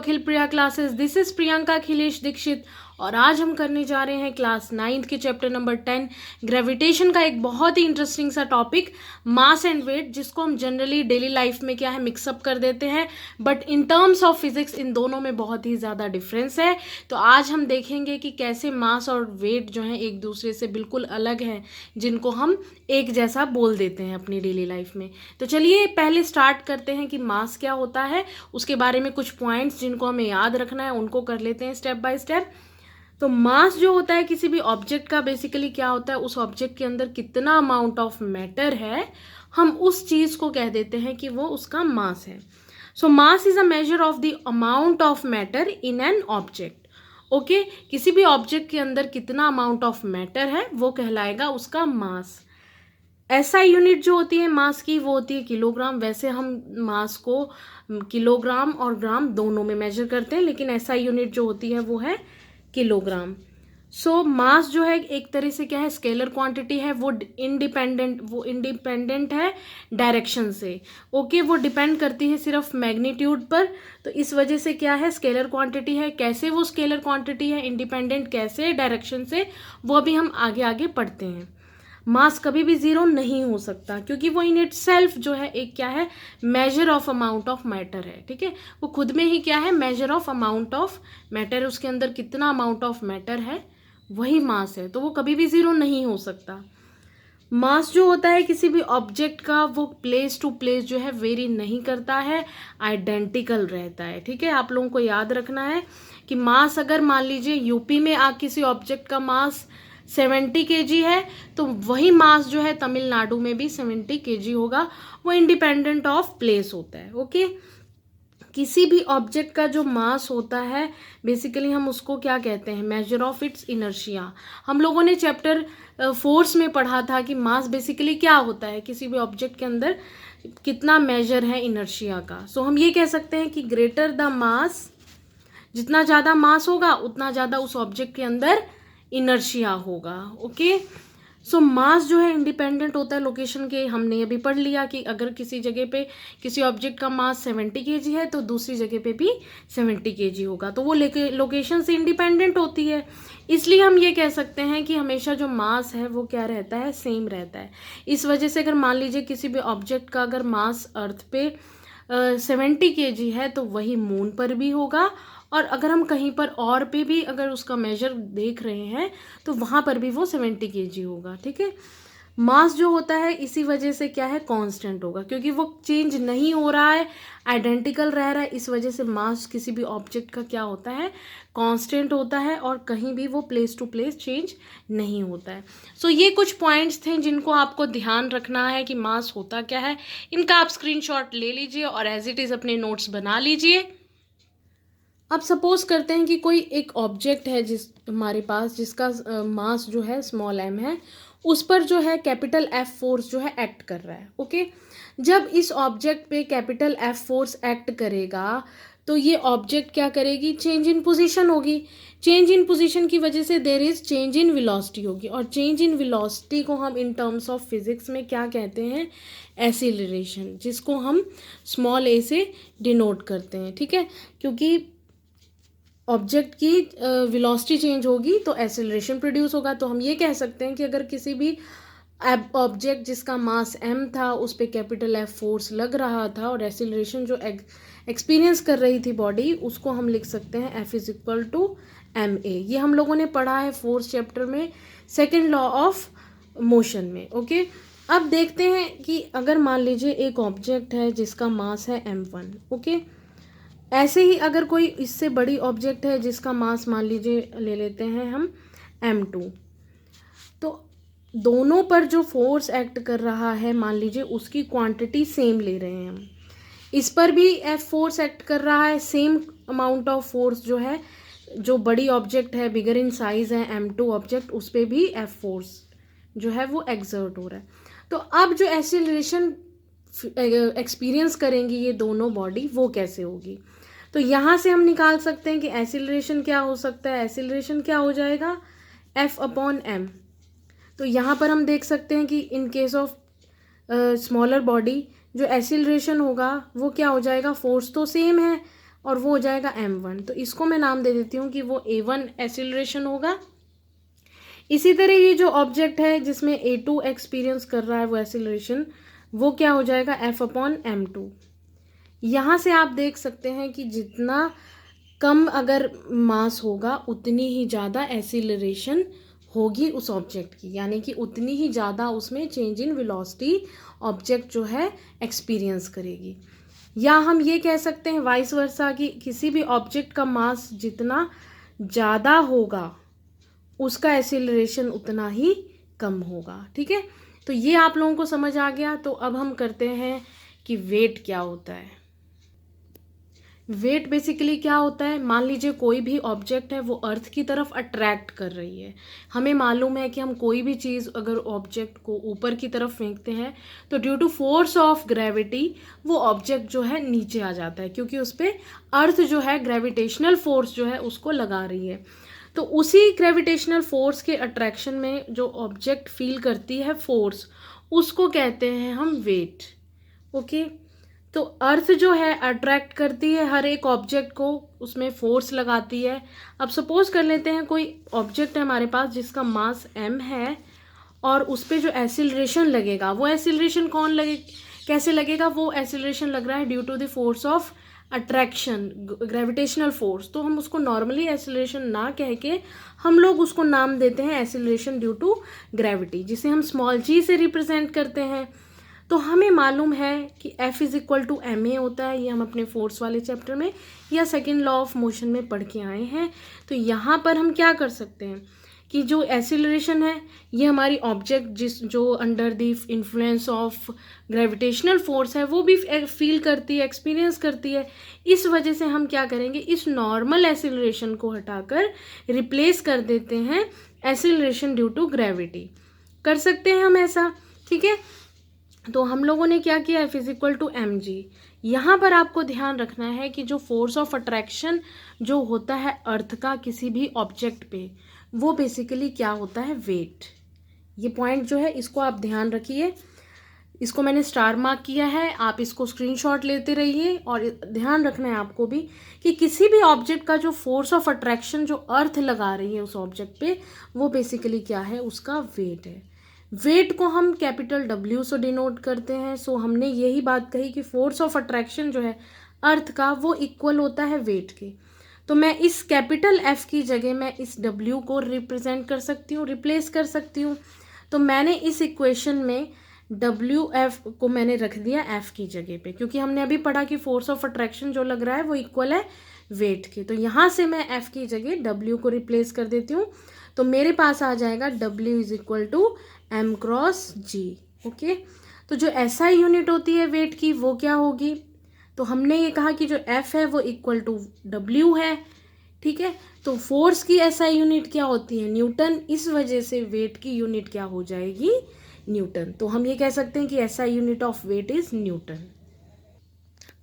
Akhil Priya classes. This is Priyanka Akhilesh Dikshit और आज हम करने जा रहे हैं क्लास 9th के चैप्टर नंबर 10 ग्रेविटेशन का एक बहुत ही इंटरेस्टिंग सा टॉपिक मास एंड वेट, जिसको हम जनरली डेली लाइफ में क्या है मिक्सअप कर देते हैं, but in terms of physics in दोनों में बहुत ही ज़्यादा डिफरेंस है। तो आज हम देखेंगे कि कैसे मास और वेट जो है एक दूसरे से बिल्कुल अलग हैं, जिनको हम एक जैसा बोल देते हैं अपनी डेली लाइफ में। तो चलिए पहले स्टार्ट करते हैं कि मास क्या होता है, उसके बारे में कुछ पॉइंट्स जिनको हमें याद रखना है उनको कर लेते हैं स्टेप बाय स्टेप। तो मास जो होता है किसी भी ऑब्जेक्ट का, बेसिकली क्या होता है, उस ऑब्जेक्ट के अंदर कितना अमाउंट ऑफ मैटर है, हम उस चीज़ को कह देते हैं कि वो उसका मास है। So mass is a measure of the amount of matter in an object. Okay, किसी भी ऑब्जेक्ट के अंदर कितना अमाउंट ऑफ मैटर है वो कहलाएगा उसका मास। एसआई यूनिट जो होती है मास की वो होती है किलोग्राम। वैसे हम मास को किलोग्राम और ग्राम दोनों में मेजर करते हैं, लेकिन एसआई यूनिट जो होती है वो है किलोग्राम। सो मास जो है एक तरह से क्या है, स्केलर क्वांटिटी है, वो इंडिपेंडेंट है डायरेक्शन से। ओके, वो डिपेंड करती है सिर्फ मैग्नीट्यूड पर। तो इस वजह से क्या है, स्केलर क्वांटिटी है। कैसे वो स्केलर क्वांटिटी है, इंडिपेंडेंट कैसे डायरेक्शन से, वो अभी हम आगे आगे पढ़ते हैं। मास कभी भी जीरो नहीं हो सकता, क्योंकि वो इन इट सेल्फ जो है एक क्या है, measure of amount of matter है। ठीक है, वो खुद में ही क्या है, measure of amount of matter, उसके अंदर कितना अमाउंट ऑफ मैटर है वही मास है, तो वो कभी भी जीरो नहीं हो सकता। मास जो होता है किसी भी ऑब्जेक्ट का, वो प्लेस टू प्लेस जो है वेरी नहीं करता है, आइडेंटिकल रहता है। ठीक है, आप लोगों को याद रखना है कि मास अगर मान लीजिए यूपी में किसी ऑब्जेक्ट का मास 70 kg है, तो वही मास जो है तमिलनाडु में भी 70 kg होगा। वो इंडिपेंडेंट ऑफ प्लेस होता है। ओके, किसी भी ऑब्जेक्ट का जो मास होता है बेसिकली हम उसको क्या कहते हैं, मेजर ऑफ इट्स इनर्शिया। हम लोगों ने चैप्टर फोर्स में पढ़ा था कि मास बेसिकली क्या होता है, किसी भी ऑब्जेक्ट के अंदर कितना मेजर है इनर्शिया का। सो हम ये कह सकते हैं कि ग्रेटर द मास, जितना ज़्यादा मास होगा उतना ज़्यादा उस ऑब्जेक्ट के अंदर इनर्शिया होगा। ओके, सो मास जो है इंडिपेंडेंट होता है लोकेशन के। हमने अभी पढ़ लिया कि अगर किसी जगह पे किसी ऑब्जेक्ट का मास 70 kg है तो दूसरी जगह पे भी 70 kg होगा, तो वो लोकेशन से इंडिपेंडेंट होती है। इसलिए हम ये कह सकते हैं कि हमेशा जो मास है वो क्या रहता है, सेम रहता है। इस वजह से अगर मान लीजिए किसी भी ऑब्जेक्ट का अगर मास अर्थ पे 70 kg है तो वही मून पर भी होगा, और अगर हम कहीं पर और पे भी अगर उसका मेजर देख रहे हैं तो वहाँ पर भी वो 70 kg होगा। ठीक है, मास जो होता है इसी वजह से क्या है, कांस्टेंट होगा, क्योंकि वो चेंज नहीं हो रहा है, आइडेंटिकल रह रहा है। इस वजह से मास किसी भी ऑब्जेक्ट का क्या होता है, कांस्टेंट होता है, और कहीं भी वो प्लेस टू प्लेस चेंज नहीं होता है। सो ये कुछ पॉइंट्स थे जिनको आपको ध्यान रखना है कि मास होता क्या है। इनका आप स्क्रीनशॉट ले लीजिए और एज इट इज़ अपने नोट्स बना लीजिए। अब सपोज करते हैं कि कोई एक ऑब्जेक्ट है जिस हमारे पास, जिसका मास जो है स्मॉल m है, उस पर जो है कैपिटल F फोर्स जो है एक्ट कर रहा है। ओके, जब इस ऑब्जेक्ट पे कैपिटल F फोर्स एक्ट करेगा तो ये ऑब्जेक्ट क्या करेगी, चेंज इन पोजीशन होगी। चेंज इन पोजीशन की वजह से there is change in velocity होगी, और चेंज इन वेलोसिटी को हम इन टर्म्स ऑफ फिजिक्स में क्या कहते हैं, एक्सीलरेशन, जिसको हम स्मॉल a से डिनोट करते हैं। ठीक है, क्योंकि ऑब्जेक्ट की वेलोसिटी चेंज होगी तो एक्सेलरेशन प्रोड्यूस होगा। तो हम ये कह सकते हैं कि अगर किसी भी ऑब्जेक्ट जिसका मास m था उस पर कैपिटल F फोर्स लग रहा था और एक्सेलरेशन जो एक्सपीरियंस कर रही थी बॉडी, उसको हम लिख सकते हैं F is equal to ma। ये हम लोगों ने पढ़ा है फोर्थ चैप्टर में, सेकेंड लॉ ऑफ मोशन में। ओके, अब देखते हैं कि अगर मान लीजिए एक ऑब्जेक्ट है जिसका मास है m1। ओके, ऐसे ही अगर कोई इससे बड़ी ऑब्जेक्ट है जिसका मास मान लीजिए ले लेते हैं हम m2, तो दोनों पर जो फोर्स एक्ट कर रहा है मान लीजिए उसकी क्वांटिटी सेम ले रहे हैं हम। इस पर भी F फोर्स एक्ट कर रहा है, सेम अमाउंट ऑफ फोर्स जो है, जो बड़ी ऑब्जेक्ट है, बिगर इन साइज है m2 ऑब्जेक्ट, उस पर भी F फोर्स जो है वो एक्सर्ट हो रहा है। तो अब जो एक्सीलरेशन एक्सपीरियंस करेंगी ये दोनों बॉडी, वो कैसे होगी, तो यहाँ से हम निकाल सकते हैं कि एक्सीलरेशन क्या हो सकता है, एक्सीलरेशन क्या हो जाएगा, F/m। तो यहाँ पर हम देख सकते हैं कि in case of smaller body जो एक्सीलरेशन होगा वो क्या हो जाएगा, फोर्स तो सेम है और वो हो जाएगा m1। तो इसको मैं नाम दे देती हूँ कि वो a1 एक्सीलरेशन होगा। इसी तरह ये जो ऑब्जेक्ट है जिसमें a2 एक्सपीरियंस कर रहा है वो एक्सीलरेशन, वो क्या हो जाएगा f/m2। यहाँ से आप देख सकते हैं कि जितना कम अगर मास होगा उतनी ही ज़्यादा एक्सीलरेशन होगी उस ऑब्जेक्ट की, यानी कि उतनी ही ज़्यादा उसमें चेंज इन वेलोसिटी ऑब्जेक्ट जो है एक्सपीरियंस करेगी। या हम ये कह सकते हैं वाइस वर्सा कि किसी भी ऑब्जेक्ट का मास जितना ज़्यादा होगा उसका एक्सीलरेशन उतना ही कम होगा। ठीक है, तो ये आप लोगों को समझ आ गया। तो अब हम करते हैं कि वेट क्या होता है। वेट बेसिकली क्या होता है, मान लीजिए कोई भी ऑब्जेक्ट है वो अर्थ की तरफ अट्रैक्ट कर रही है। हमें मालूम है कि हम कोई भी चीज़ अगर ऑब्जेक्ट को ऊपर की तरफ फेंकते हैं तो due to force of gravity वो ऑब्जेक्ट जो है नीचे आ जाता है, क्योंकि उस पर अर्थ जो है ग्रेविटेशनल फोर्स जो है उसको लगा रही है। तो उसी ग्रेविटेशनल फोर्स के अट्रैक्शन में जो ऑब्जेक्ट फील करती है फोर्स, उसको कहते हैं हम वेट। ओके, तो अर्थ जो है अट्रैक्ट करती है हर एक ऑब्जेक्ट को, उसमें फोर्स लगाती है। अब सपोज कर लेते हैं कोई ऑब्जेक्ट है हमारे पास जिसका मास m है और उस पर जो एक्सीलरेशन लगेगा वो एक्सीलरेशन कैसे लगेगा, वो एक्सीलरेशन लग रहा है due to the force of attraction, gravitational force. तो हम उसको नॉर्मली एक्सीलरेशन ना कह के हम लोग उसको नाम देते हैं एक्सीलरेशन ड्यू टू ग्रेविटी, जिसे हम स्मॉल g से रिप्रेजेंट करते हैं। तो हमें मालूम है कि F=ma होता है, ये हम अपने फोर्स वाले चैप्टर में या सेकेंड लॉ ऑफ मोशन में पढ़ के आए हैं। तो यहाँ पर हम क्या कर सकते हैं कि जो एक्सीलरेशन है ये हमारी ऑब्जेक्ट जो under the influence of gravitational force है वो भी फील करती है, एक्सपीरियंस करती है। इस वजह से हम क्या करेंगे, इस नॉर्मल एक्सीलरेशन को हटाकर रिप्लेस कर देते हैं एक्सीलरेशन ड्यू टू ग्रेविटी। कर सकते हैं हम ऐसा, ठीक है। तो हम लोगों ने क्या किया, F=mg। यहाँ पर आपको ध्यान रखना है कि जो फोर्स ऑफ अट्रैक्शन जो होता है अर्थ का किसी भी ऑब्जेक्ट पे, वो बेसिकली क्या होता है, वेट। ये पॉइंट जो है इसको आप ध्यान रखिए, इसको मैंने स्टार मार्क किया है, आप इसको स्क्रीनशॉट लेते रहिए। और ध्यान रखना है आपको भी कि किसी भी ऑब्जेक्ट का जो फोर्स ऑफ अट्रैक्शन जो अर्थ लगा रही है उस ऑब्जेक्ट पे, वो बेसिकली क्या है, उसका वेट है। वेट को हम कैपिटल W से डिनोट करते हैं। सो हमने यही बात कही कि फोर्स ऑफ अट्रैक्शन जो है अर्थ का वो इक्वल होता है वेट के। तो मैं इस कैपिटल F की जगह मैं इस W को रिप्रेजेंट कर सकती हूँ, रिप्लेस कर सकती हूँ। तो मैंने इस इक्वेशन में WF को मैंने रख दिया F की जगह पे, क्योंकि हमने अभी पढ़ा कि फोर्स ऑफ अट्रैक्शन जो लग रहा है वो इक्वल है वेट के। तो यहाँ से मैं F की जगह W को रिप्लेस कर देती हूँ। तो मेरे पास आ जाएगा W=m×g। ओके, तो जो SI यूनिट होती है वेट की वो क्या होगी, तो हमने ये कहा कि जो F है वो इक्वल टू W है। ठीक है, तो फोर्स की SI यूनिट क्या होती है, न्यूटन। इस वजह से वेट की यूनिट क्या हो जाएगी, न्यूटन। तो हम ये कह सकते हैं कि SI unit of weight is newton.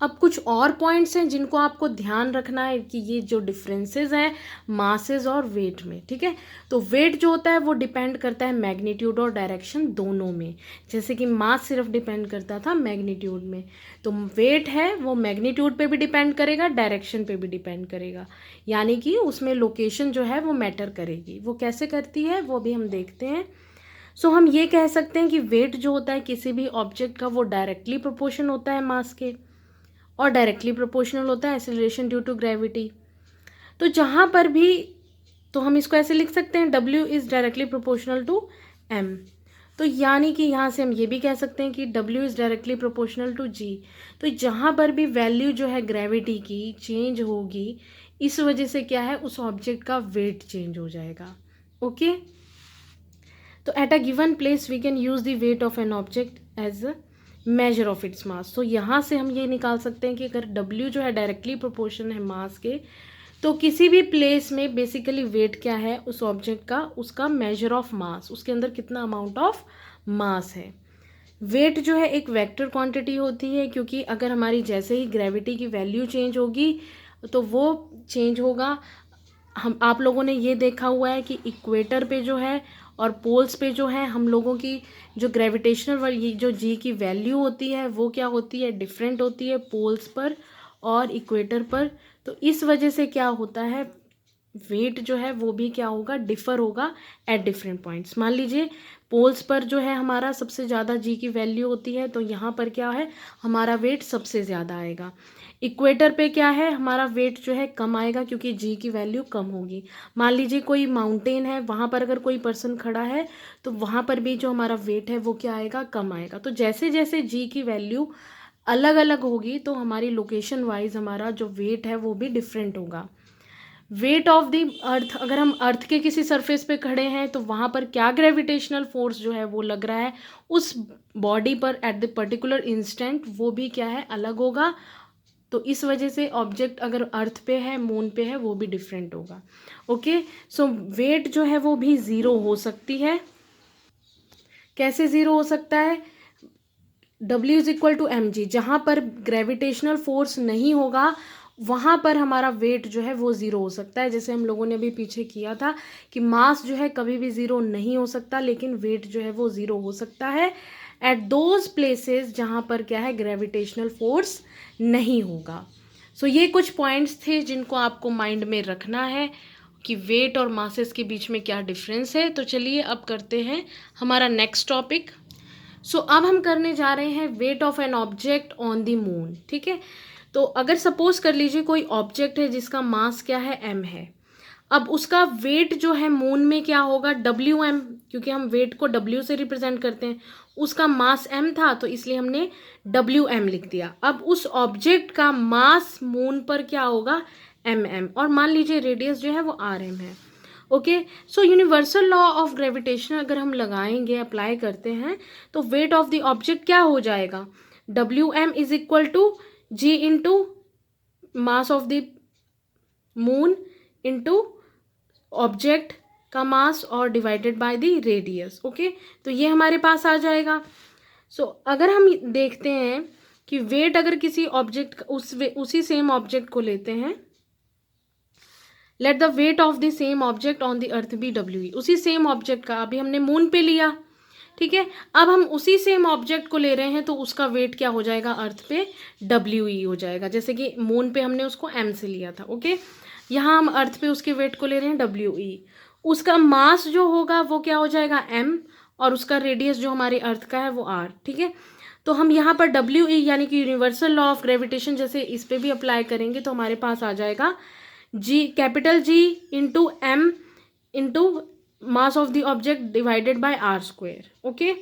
अब कुछ और पॉइंट्स हैं जिनको आपको ध्यान रखना है कि ये जो डिफरेंसेस हैं मासेस और वेट में, ठीक है। तो वेट जो होता है वो डिपेंड करता है मैग्नीट्यूड और डायरेक्शन दोनों में, जैसे कि मास सिर्फ डिपेंड करता था मैग्नीट्यूड में, तो वेट है वो मैग्नीट्यूड पे भी डिपेंड करेगा, डायरेक्शन पे भी डिपेंड करेगा, यानी कि उसमें लोकेशन जो है वो मैटर करेगी। वो कैसे करती है वो भी हम देखते हैं। सो हम ये कह सकते हैं कि वेट जो होता है किसी भी ऑब्जेक्ट का वो डायरेक्टली प्रोपोर्शन होता है मास के, और डायरेक्टली प्रोपोर्शनल होता है एक्सीलरेशन ड्यू टू ग्रेविटी। तो जहाँ पर भी, तो हम इसको ऐसे लिख सकते हैं W is directly proportional to M। तो यानी कि यहाँ से हम ये भी कह सकते हैं कि W is directly proportional to G। तो जहाँ पर भी वैल्यू जो है ग्रेविटी की चेंज होगी, इस वजह से क्या है, उस ऑब्जेक्ट का वेट चेंज हो जाएगा। ओके, तो at a given place we can use the weight of an object as a measure of its mass. तो यहाँ से हम ये निकाल सकते हैं कि अगर W जो है डायरेक्टली प्रोपोर्शन है मास के, तो किसी भी प्लेस में बेसिकली वेट क्या है उस ऑब्जेक्ट का, उसका मेजर ऑफ मास, उसके अंदर कितना अमाउंट ऑफ मास है। वेट जो है एक वेक्टर क्वांटिटी होती है, क्योंकि अगर हमारी जैसे ही ग्रेविटी की वैल्यू चेंज होगी तो वो चेंज होगा। हम आप लोगों ने ये देखा हुआ है कि इक्वेटर पे जो है और पोल्स पे जो है हम लोगों की जो ग्रेविटेशनल ये जो जी की वैल्यू होती है वो क्या होती है, डिफरेंट होती है पोल्स पर और इक्वेटर पर। तो इस वजह से क्या होता है, वेट जो है वो भी क्या होगा, डिफर होगा एट डिफरेंट पॉइंट्स। मान लीजिए पोल्स पर जो है हमारा सबसे ज़्यादा जी की वैल्यू होती है, तो यहाँ पर क्या है, हमारा वेट सबसे ज़्यादा आएगा। इक्वेटर पे क्या है, हमारा वेट जो है कम आएगा क्योंकि जी की वैल्यू कम होगी। मान लीजिए कोई माउंटेन है, वहाँ पर अगर कोई पर्सन खड़ा है तो वहाँ पर भी जो हमारा वेट है वो क्या आएगा, कम आएगा। तो जैसे जैसे जी की वैल्यू अलग अलग होगी तो हमारी लोकेशन वाइज हमारा जो वेट है वो भी डिफरेंट होगा। वेट ऑफ द अर्थ, अगर हम अर्थ के किसी सरफेस पे खड़े हैं तो वहाँ पर क्या ग्रेविटेशनल फोर्स जो है वो लग रहा है उस बॉडी पर एट द पर्टिकुलर इंस्टेंट, वो भी क्या है, अलग होगा। तो इस वजह से ऑब्जेक्ट अगर अर्थ पे है, मून पे है, वो भी डिफरेंट होगा। ओके, सो वेट जो है वो भी ज़ीरो हो सकती है। कैसे ज़ीरो हो सकता है, W is equal to M G, जहाँ पर ग्रेविटेशनल फोर्स नहीं होगा वहाँ पर हमारा वेट जो है वो ज़ीरो हो सकता है। जैसे हम लोगों ने अभी पीछे किया था कि मास जो है कभी भी ज़ीरो नहीं हो सकता, लेकिन वेट जो है वो ज़ीरो हो सकता है एट दोज प्लेसेस जहाँ पर क्या है, ग्रेविटेशनल फोर्स नहीं होगा। सो ये कुछ पॉइंट्स थे जिनको आपको माइंड में रखना है कि वेट और मासेस के बीच में क्या डिफरेंस है। तो चलिए अब करते हैं हमारा नेक्स्ट टॉपिक। सो अब हम करने जा रहे हैं wait of an object on the moon. ठीक है, तो अगर सपोज कर लीजिए कोई ऑब्जेक्ट है जिसका मास क्या है, m है। अब उसका वेट जो है मून में क्या होगा, WM, क्योंकि हम वेट को W से रिप्रेजेंट करते हैं। उसका मास m था तो इसलिए हमने WM लिख दिया। अब उस ऑब्जेक्ट का मास मून पर क्या होगा, MM, और मान लीजिए रेडियस जो है वो RM है। Okay, so universal law of gravitation अगर हम लगाएंगे, अप्लाई करते हैं, तो वेट ऑफ द ऑब्जेक्ट क्या हो जाएगा, WM is equal to G into mass of the moon into object का मास और divided by the radius. Okay, तो ये हमारे पास आ जाएगा। सो अगर हम देखते हैं कि वेट अगर किसी ऑब्जेक्ट उसी सेम ऑब्जेक्ट को लेते हैं, let the weight of the same object on the earth be WE, उसी सेम ऑब्जेक्ट का अभी हमने मून पे लिया। ठीक है, अब हम उसी सेम ऑब्जेक्ट को ले रहे हैं तो उसका वेट क्या हो जाएगा, अर्थ पे WE हो जाएगा। जैसे कि मून पे हमने उसको M से लिया था। ओके, यहाँ हम अर्थ पे उसके वेट को ले रहे हैं WE। उसका मास जो होगा वो क्या हो जाएगा, M, और उसका रेडियस जो हमारे अर्थ का है वो R। ठीक है, तो हम यहाँ पर WE यानी कि यूनिवर्सल लॉ ऑफ ग्रेविटेशन जैसे इस पर भी अप्लाई करेंगे तो हमारे पास आ जाएगा G, capital G into M into mass of the object divided by R square. Okay,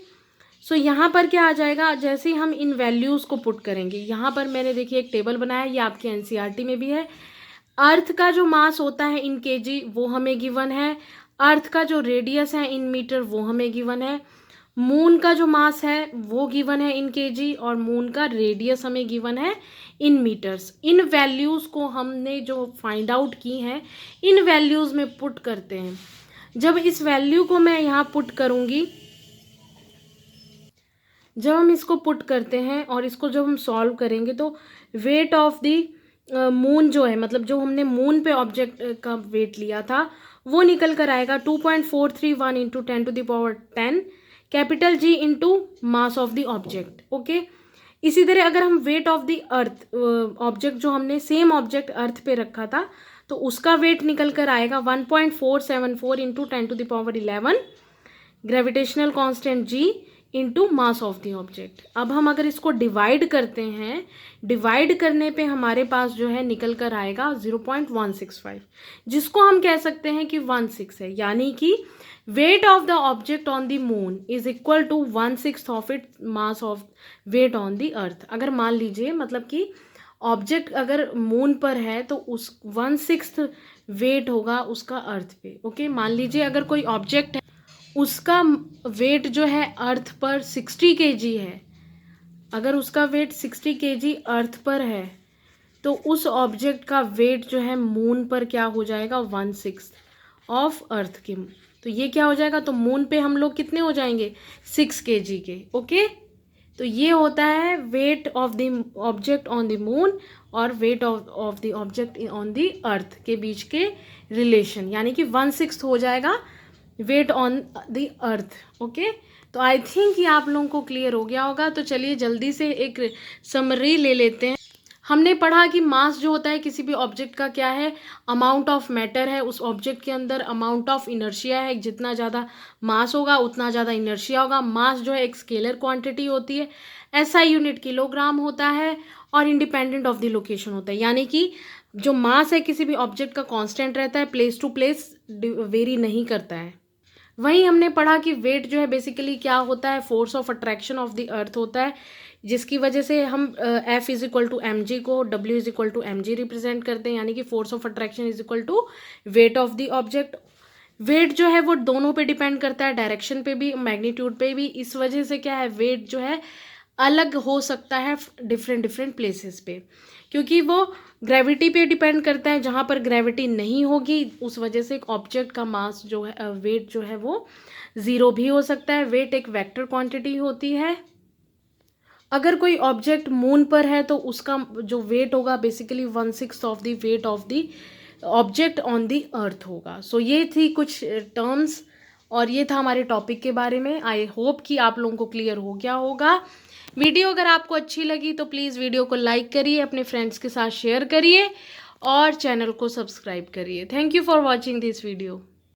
so यहाँ पर क्या आ जाएगा, जैसे ही हम इन वैल्यूज़ को पुट करेंगे, यहाँ पर मैंने देखिए एक टेबल बनाया, ये आपके NCERT में भी है। अर्थ का जो मास होता है इन kg वो हमें गिवन है, अर्थ का जो रेडियस है इन मीटर वो हमें गिवन है, मून का जो मास है वो गिवन है इन kg, और मून का रेडियस हमें गिवन है इन मीटर्स। इन वैल्यूज़ को हमने जो फाइंड आउट की हैं इन वैल्यूज़ में पुट करते हैं। जब इस वैल्यू को मैं यहाँ पुट करूँगी, जब हम इसको पुट करते हैं और इसको जब हम सॉल्व करेंगे तो वेट ऑफ दी मून जो है, मतलब जो हमने मून पे ऑब्जेक्ट का वेट लिया था वो निकल कर आएगा 2.431 into 10⁻10 capital G into mass of the object. Okay, इसी तरह अगर हम wait of the earth object जो हमने सेम ऑब्जेक्ट अर्थ पे रखा था तो उसका वेट निकल कर आएगा 1.474 into 10⁻11 gravitational constant G into mass of the object. अब हम अगर इसको डिवाइड करते हैं, डिवाइड करने पे हमारे पास जो है निकल कर आएगा 0.165, जिसको हम कह सकते हैं कि 16 है, यानी कि weight of the object on the moon is equal to 1/6 of it mass of weight on the earth. अगर मान लीजिए मतलब कि ऑब्जेक्ट अगर मून पर है तो उस 1/6 वेट होगा उसका अर्थ पे। ओके, मान लीजिए अगर कोई ऑब्जेक्ट है उसका वेट जो है अर्थ पर 60 kg है, अगर उसका वेट 60 kg अर्थ पर है तो उस ऑब्जेक्ट का वेट जो है मून पर क्या हो जाएगा, 1/6 ऑफ अर्थ के। तो ये क्या हो जाएगा, तो मून पे हम लोग कितने हो जाएंगे, 6 kg के। ओके, तो ये होता है weight of the object on the moon और weight of the object on the earth के बीच के रिलेशन, यानी कि 1/6 हो जाएगा weight on the earth. Okay, तो आई थिंक ये आप लोगों को क्लियर हो गया होगा। तो चलिए जल्दी से एक समरी ले लेते हैं। हमने पढ़ा कि मास जो होता है किसी भी ऑब्जेक्ट का क्या है, अमाउंट ऑफ मैटर है, उस ऑब्जेक्ट के अंदर अमाउंट ऑफ इनर्शिया है, जितना ज़्यादा मास होगा उतना ज़्यादा इनर्शिया होगा। मास जो है एक स्केलर क्वांटिटी होती है, एसआई यूनिट किलोग्राम होता है और इंडिपेंडेंट ऑफ द लोकेशन होता है, यानी कि जो मास है किसी भी ऑब्जेक्ट का कांस्टेंट रहता है, प्लेस टू प्लेस वेरी नहीं करता है। वहीं हमने पढ़ा कि वेट जो है बेसिकली क्या होता है, force of attraction of the earth होता है, जिसकी वजह से हम F is equal to M G को W is equal to M G represent करते हैं, यानी कि force of attraction is equal to weight of the object. Weight जो है वो दोनों पे डिपेंड करता है, डायरेक्शन पे भी, मैग्नीट्यूड पे भी। इस वजह से क्या है, वेट जो है अलग हो सकता है डिफरेंट डिफरेंट प्लेसेस पे, क्योंकि वो ग्रेविटी पे डिपेंड करता है। जहाँ पर ग्रेविटी नहीं होगी उस वजह से एक ऑब्जेक्ट का मास जो है, वेट जो है वो ज़ीरो भी हो सकता है। वेट एक वेक्टर क्वांटिटी होती है। अगर कोई ऑब्जेक्ट मून पर है तो उसका जो वेट होगा basically 1/6 of the weight of the object on the अर्थ होगा। सो ये थी कुछ टर्म्स और ये था हमारे टॉपिक के बारे में। आई होप कि आप लोगों को क्लियर हो गया होगा। वीडियो अगर आपको अच्छी लगी तो प्लीज़ वीडियो को लाइक करिए, अपने फ्रेंड्स के साथ शेयर करिए और चैनल को सब्सक्राइब करिए। Thank you for watching this video.